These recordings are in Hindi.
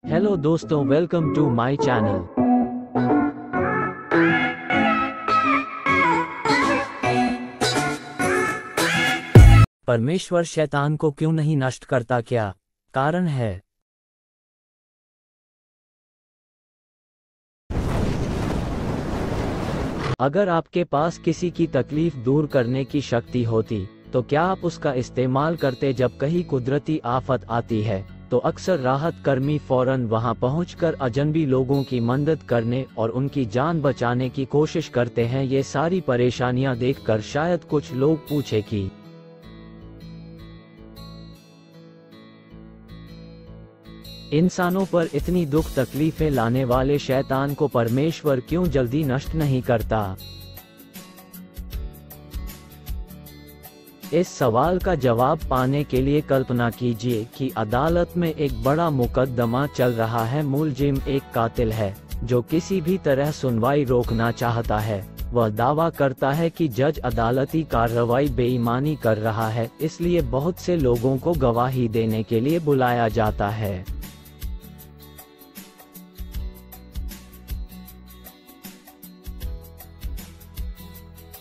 हेलो दोस्तों, वेलकम टू माय चैनल। परमेश्वर शैतान को क्यों नहीं नष्ट करता? क्या कारण है? अगर आपके पास किसी की तकलीफ दूर करने की शक्ति होती तो क्या आप उसका इस्तेमाल करते? जब कहीं कुदरती आफत आती है तो अक्सर राहत कर्मी फौरन वहां पहुंचकर अजनबी लोगों की मदद करने और उनकी जान बचाने की कोशिश करते हैं। ये सारी परेशानियां देखकर शायद कुछ लोग पूछे कि इंसानों पर इतनी दुख तकलीफें लाने वाले शैतान को परमेश्वर क्यों जल्दी नष्ट नहीं करता? इस सवाल का जवाब पाने के लिए कल्पना कीजिए कि अदालत में एक बड़ा मुकदमा चल रहा है। मुलजिम एक कातिल है जो किसी भी तरह सुनवाई रोकना चाहता है। वह दावा करता है कि जज अदालती कार्रवाई बेईमानी कर रहा है, इसलिए बहुत से लोगों को गवाही देने के लिए बुलाया जाता है।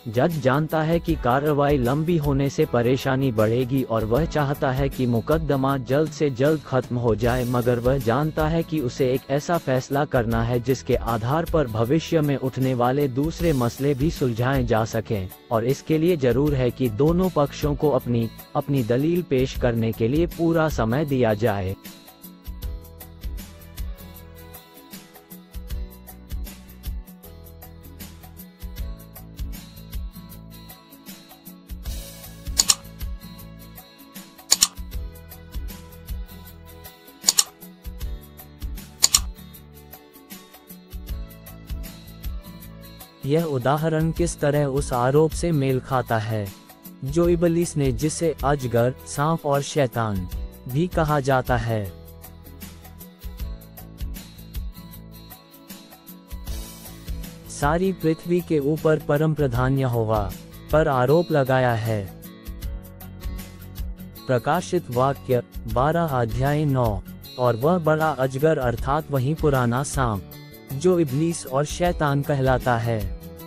जज जानता है कि कार्रवाई लंबी होने से परेशानी बढ़ेगी और वह चाहता है कि मुकदमा जल्द से जल्द खत्म हो जाए, मगर वह जानता है कि उसे एक ऐसा फैसला करना है जिसके आधार पर भविष्य में उठने वाले दूसरे मसले भी सुलझाए जा सकें, और इसके लिए जरूर है कि दोनों पक्षों को अपनी दलील पेश करने के लिए पूरा समय दिया जाए। यह उदाहरण किस तरह उस आरोप से मेल खाता है जो इबलीस ने, जिसे अजगर, सांप और शैतान भी कहा जाता है, सारी पृथ्वी के ऊपर परम प्रधान यहोवा पर आरोप लगाया है। प्रकाशित वाक्य 12 अध्याय 9। और वह बड़ा अजगर अर्थात वही पुराना सांप जो इब्लीस और शैतान कहलाता है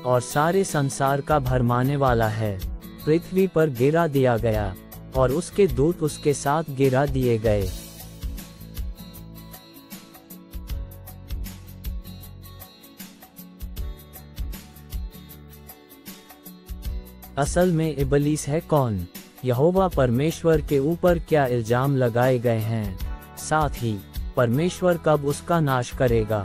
और सारे संसार का भरमाने वाला है, पृथ्वी पर गिरा दिया गया और उसके दूत उसके साथ गिरा दिए गए। असल में इबलीस है कौन? यहोवा परमेश्वर के ऊपर क्या इल्जाम लगाए गए हैं? साथ ही परमेश्वर कब उसका नाश करेगा?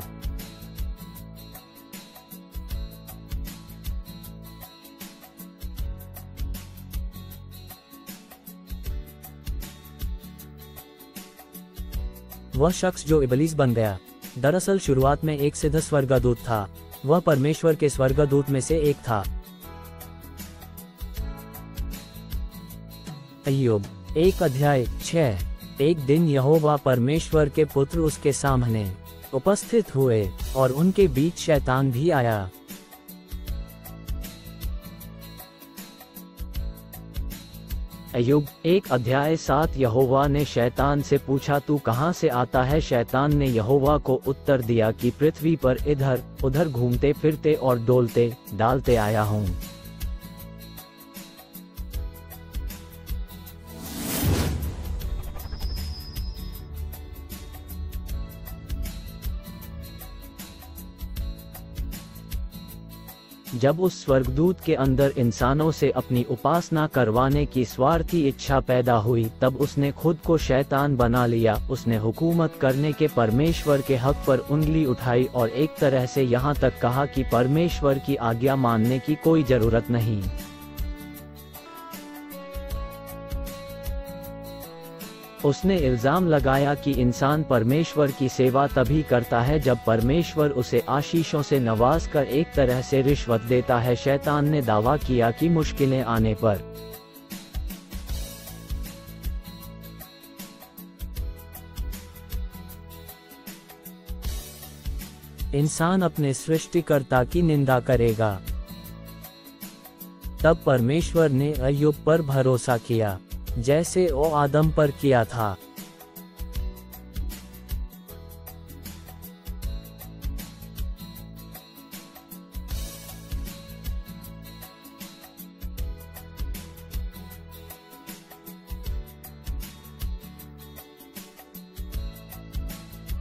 वह शख्स जो इबलीस बन गया, दरअसल शुरुआत में एक सिद्ध स्वर्गदूत था। वह परमेश्वर के स्वर्गदूत में से एक था। अय्यूब 1 अध्याय 6। एक दिन यहोवा परमेश्वर के पुत्र उसके सामने उपस्थित हुए और उनके बीच शैतान भी आया। अय्यूब 1 अध्याय 7। यहोवा ने शैतान से पूछा, तू कहाँ से आता है? शैतान ने यहोवा को उत्तर दिया कि पृथ्वी पर इधर उधर घूमते फिरते और डोलते डालते आया हूँ। जब उस स्वर्गदूत के अंदर इंसानों से अपनी उपासना करवाने की स्वार्थी इच्छा पैदा हुई, तब उसने खुद को शैतान बना लिया। उसने हुकूमत करने के परमेश्वर के हक पर उंगली उठाई और एक तरह से यहाँ तक कहा कि परमेश्वर की आज्ञा मानने की कोई जरूरत नहीं। उसने इल्जाम लगाया कि इंसान परमेश्वर की सेवा तभी करता है जब परमेश्वर उसे आशीषों से नवाज कर एक तरह से रिश्वत देता है। शैतान ने दावा किया कि मुश्किलें आने पर इंसान अपने सृष्टिकर्ता की निंदा करेगा। तब परमेश्वर ने अय्यूब पर भरोसा किया, जैसे ओ आदम पर किया था।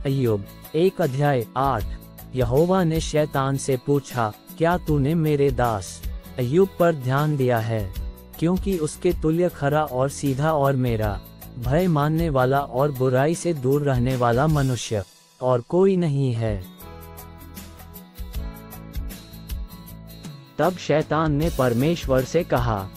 अय्यूब 1:8। यहोवा ने शैतान से पूछा, क्या तूने मेरे दास अय्यूब पर ध्यान दिया है, क्योंकि उसके तुल्य खरा और सीधा और मेरा भय मानने वाला और बुराई से दूर रहने वाला मनुष्य और कोई नहीं है। तब शैतान ने परमेश्वर से कहा,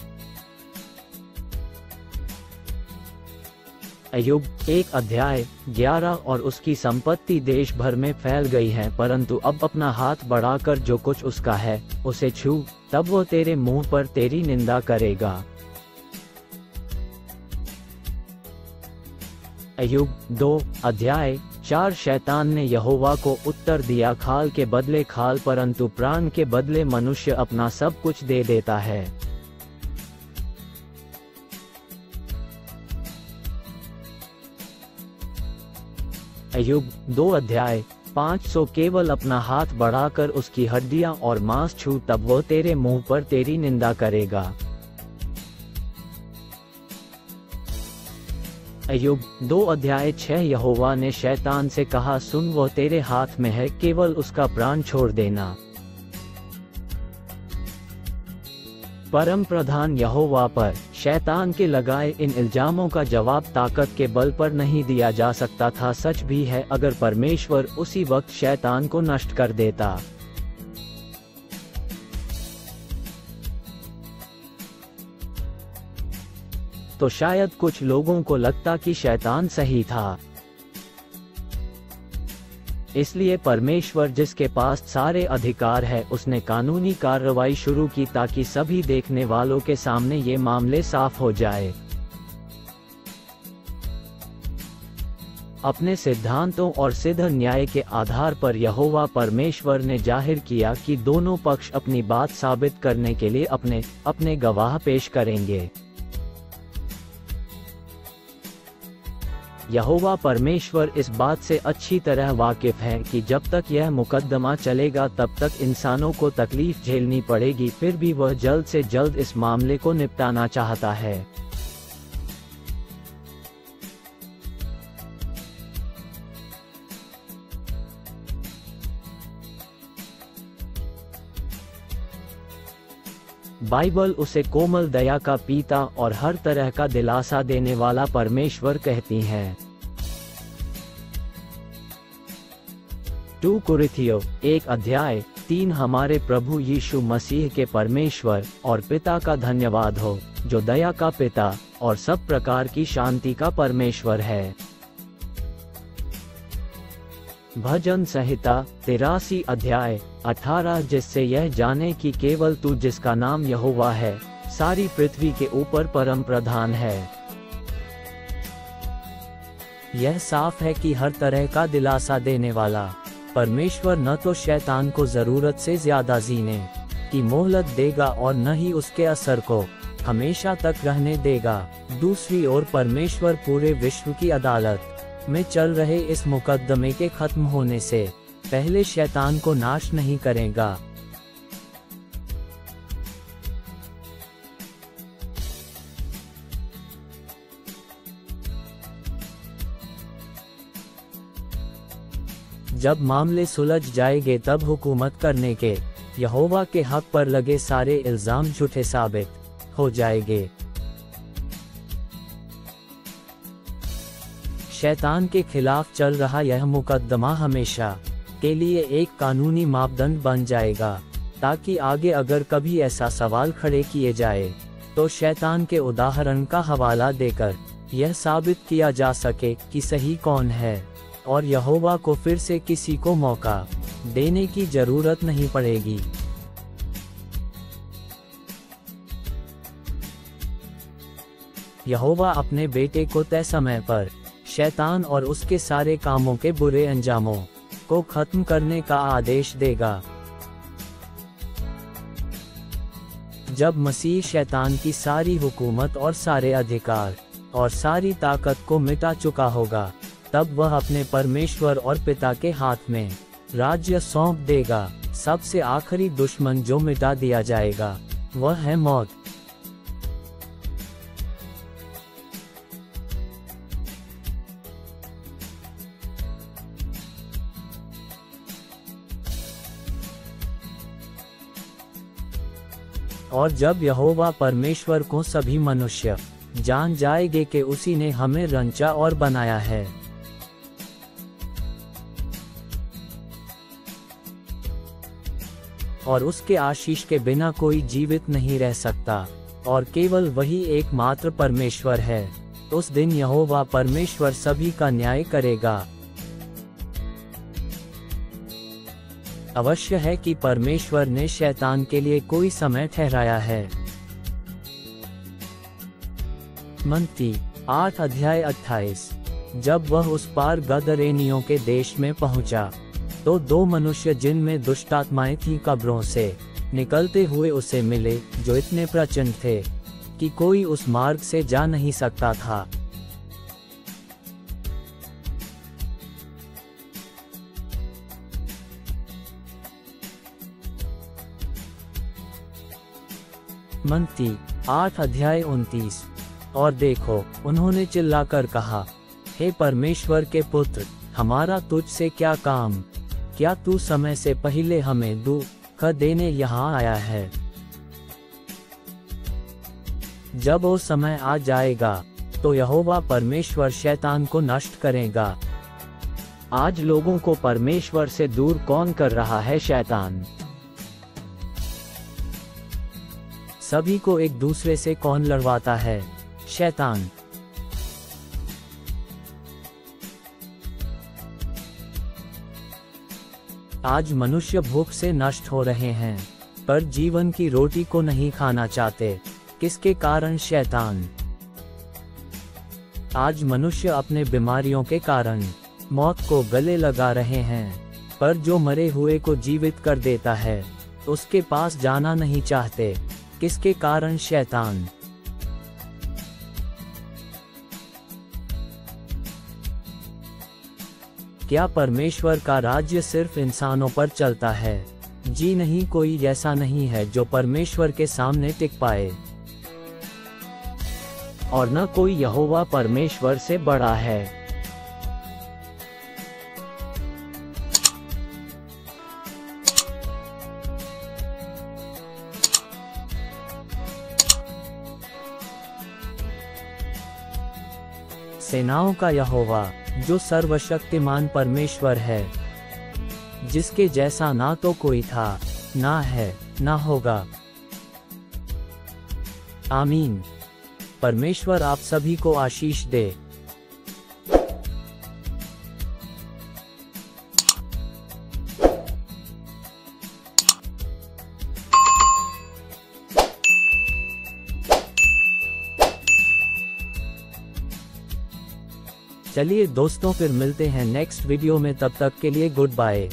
अय्यूब 1:11 और उसकी संपत्ति देश भर में फैल गई है, परंतु अब अपना हाथ बढ़ाकर जो कुछ उसका है उसे छू, तब वो तेरे मुंह पर तेरी निंदा करेगा। अय्यूब 2:4। शैतान ने यहोवा को उत्तर दिया, खाल के बदले खाल, परंतु प्राण के बदले मनुष्य अपना सब कुछ दे देता है। अय्यूब 2:5। सो केवल अपना हाथ बढ़ाकर उसकी हड्डियां और मांस छू, तब वो तेरे मुंह पर तेरी निंदा करेगा। अय्यूब 2:6। यहोवा ने शैतान से कहा, सुन, वो तेरे हाथ में है, केवल उसका प्राण छोड़ देना। परम प्रधान यहोवा पर शैतान के लगाए इन इल्जामों का जवाब ताकत के बल पर नहीं दिया जा सकता था। सच भी है, अगर परमेश्वर उसी वक्त शैतान को नष्ट कर देता। तो शायद कुछ लोगों को लगता कि शैतान सही था। इसलिए परमेश्वर, जिसके पास सारे अधिकार है, उसने कानूनी कार्रवाई शुरू की ताकि सभी देखने वालों के सामने ये मामले साफ हो जाए। अपने सिद्धांतों और सिद्ध न्याय के आधार पर यहोवा परमेश्वर ने जाहिर किया कि दोनों पक्ष अपनी बात साबित करने के लिए अपने अपने गवाह पेश करेंगे। यहोवा परमेश्वर इस बात से अच्छी तरह वाकिफ है कि जब तक यह मुकदमा चलेगा तब तक इंसानों को तकलीफ झेलनी पड़ेगी, फिर भी वह जल्द से जल्द इस मामले को निपटाना चाहता है। बाइबल उसे कोमल दया का पिता और हर तरह का दिलासा देने वाला परमेश्वर कहती है। 2 कुरिन्थियों 1:3। हमारे प्रभु यीशु मसीह के परमेश्वर और पिता का धन्यवाद हो, जो दया का पिता और सब प्रकार की शांति का परमेश्वर है। भजन संहिता 83:18। जिससे यह जाने कि केवल तू, जिसका नाम यहोवा है, सारी पृथ्वी के ऊपर परम प्रधान है। यह साफ है कि हर तरह का दिलासा देने वाला परमेश्वर न तो शैतान को जरूरत से ज्यादा जीने की मोहलत देगा और न ही उसके असर को हमेशा तक रहने देगा। दूसरी ओर परमेश्वर पूरे विश्व की अदालत में चल रहे इस मुकदमे के खत्म होने से पहले शैतान को नाश नहीं करेगा। जब मामले सुलझ जाएंगे तब हुकूमत करने के यहोवा के हक पर लगे सारे इल्जाम झूठे साबित हो जाएंगे। शैतान के खिलाफ चल रहा यह मुकदमा हमेशा के लिए एक कानूनी मापदंड बन जाएगा, ताकि आगे अगर कभी ऐसा सवाल खड़े किए जाए तो शैतान के उदाहरण का हवाला देकर यह साबित किया जा सके कि सही कौन है, और यहोवा को फिर से किसी को मौका देने की जरूरत नहीं पड़ेगी। यहोवा अपने बेटे को तय समय पर शैतान और उसके सारे कामों के बुरे अंजामों को खत्म करने का आदेश देगा। जब मसीह शैतान की सारी हुकूमत और सारे अधिकार और सारी ताकत को मिटा चुका होगा, तब वह अपने परमेश्वर और पिता के हाथ में राज्य सौंप देगा। सबसे आखिरी दुश्मन जो मिटा दिया जाएगा वह है मौत। और जब यहोवा परमेश्वर को सभी मनुष्य जान जाएंगे कि उसी ने हमें रंचा और बनाया है, और उसके आशीष के बिना कोई जीवित नहीं रह सकता, और केवल वही एकमात्र परमेश्वर है, उस दिन यहोवा परमेश्वर सभी का न्याय करेगा। अवश्य है कि परमेश्वर ने शैतान के लिए कोई समय ठहराया है। मत्ती 8 अध्याय 28। जब वह उस पार गदरेनियों के देश में पहुंचा, तो 2 मनुष्य जिनमें दुष्टात्माएं थीं कब्रों से निकलते हुए उसे मिले, जो इतने प्रचंड थे कि कोई उस मार्ग से जा नहीं सकता था। मत्ती 8 अध्याय 29। और देखो, उन्होंने चिल्लाकर कहा, हे परमेश्वर के पुत्र, हमारा तुझ से क्या काम? क्या तू समय से पहले हमें दुख देने यहाँ आया है? जब वो समय आ जाएगा, तो यहोवा परमेश्वर शैतान को नष्ट करेगा। आज लोगों को परमेश्वर से दूर कौन कर रहा है? शैतान। सभी को एक दूसरे से कौन लड़वाता है? शैतान। आज मनुष्य भूख से नष्ट हो रहे हैं, पर जीवन की रोटी को नहीं खाना चाहते। किसके कारण? शैतान। आज मनुष्य अपने बीमारियों के कारण मौत को गले लगा रहे हैं, पर जो मरे हुए को जीवित कर देता है, उसके पास जाना नहीं चाहते। किसके कारण? शैतान। क्या परमेश्वर का राज्य सिर्फ इंसानों पर चलता है? जी नहीं, कोई ऐसा नहीं है जो परमेश्वर के सामने टिक पाए, और न कोई यहोवा परमेश्वर से बड़ा है। सेनाओं का यहोवा, जो सर्वशक्तिमान परमेश्वर है, जिसके जैसा ना तो कोई था, ना है, ना होगा। आमीन। परमेश्वर आप सभी को आशीष दे। चलिए दोस्तों, फिर मिलते हैं नेक्स्ट वीडियो में। तब तक के लिए गुड बाय।